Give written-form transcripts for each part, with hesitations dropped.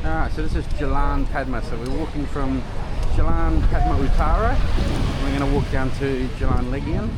Alright, so this is Jalan Padma. So we're walking from Jalan Padma Utara. We're going to walk down to Jalan Legian.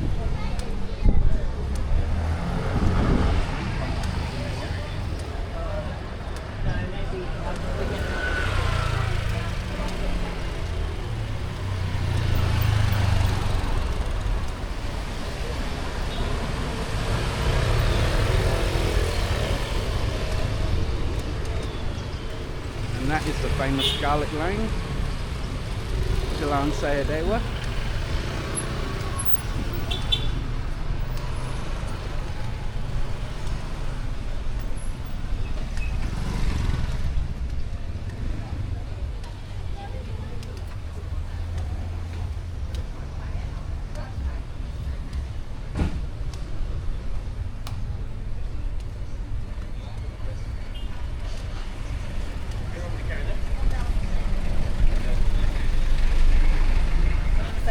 And that is the famous Scarlet Lane, Jalan Sayadewa.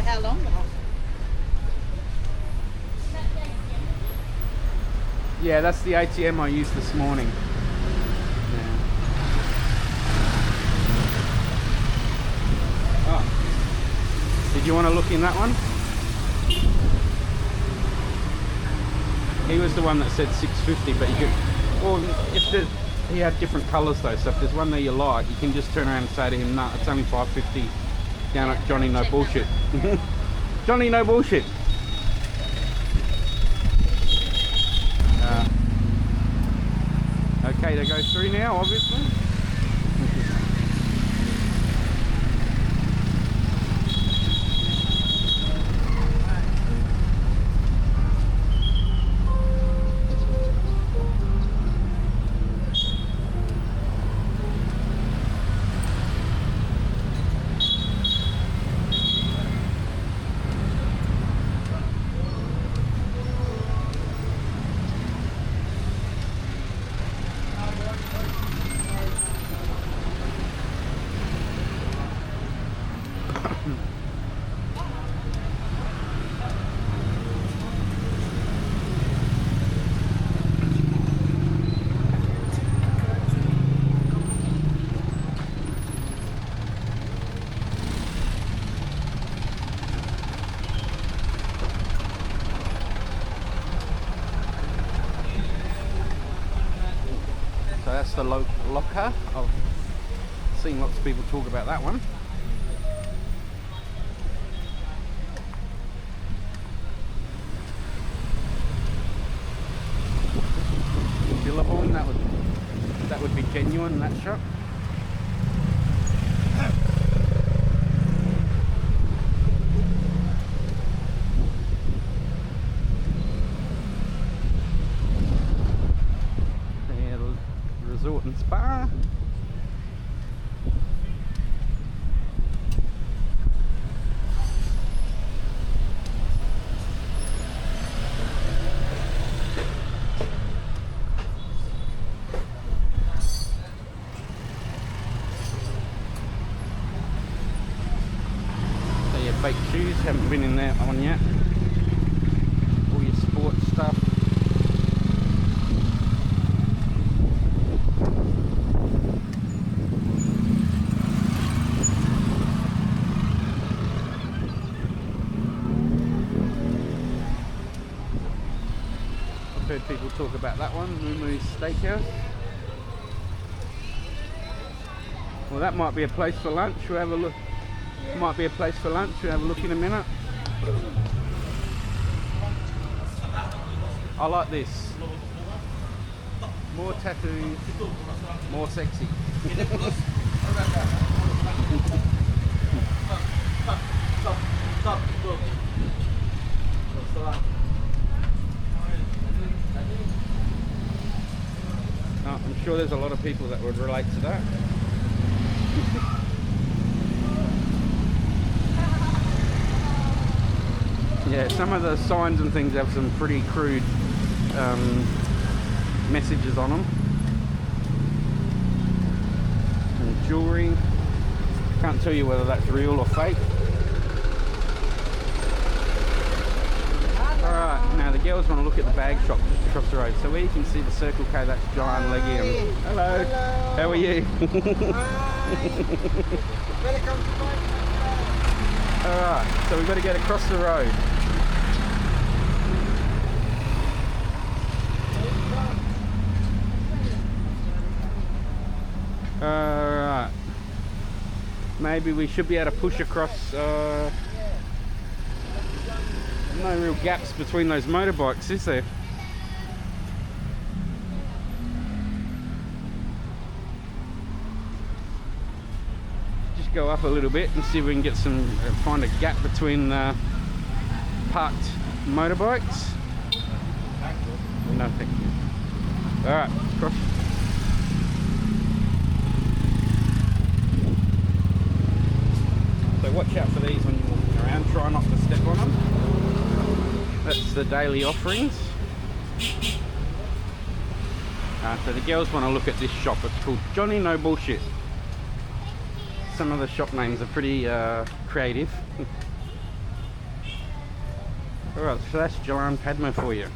How long now? Yeah, that's the ATM I used this morning. Yeah. Oh. Did you want to look in that one? He was the one that said 650, but you could, well, he had different colours though, so if there's one that you like, you can just turn around and say to him, nah, it's only 550 down at Johnny No Bullshit. Johnny No Bullshit. Okay to go through now, obviously. So that's the locker. I've seen lots of people talk about that one. Billabong, that would be genuine, that shop. Resort and spa. So your fake shoes, haven't been in that one yet. All your sports stuff. Heard people talk about that one, Mumu's Steakhouse. Well, that might be a place for lunch. We'll have a look. Might be a place for lunch. We'll have a look in a minute. I like this. More tattoos, more sexy. I'm sure there's a lot of people that would relate to that. Yeah, some of the signs and things have some pretty crude messages on them. And jewellery. Can't tell you whether that's real or fake. Alright, now the the girls want to look at the bag shop just across the road. So where you can see the Circle K, that's Jalan Legian. Hello. How are you? Welcome to my Alright, so we've got to get across the road. Alright. Maybe we should be able to push across. No real gaps between those motorbikes, is there? Just go up a little bit and see if we can get some, find a gap between parked motorbikes. No, thank you. Alright, cross. So watch out for these when you're walking around, try not to step on them. That's the daily offerings. So the girls want to look at this shop. It's called Johnny No Bullshit. Some of the shop names are pretty creative. Alright, so that's Jalan Padma for you.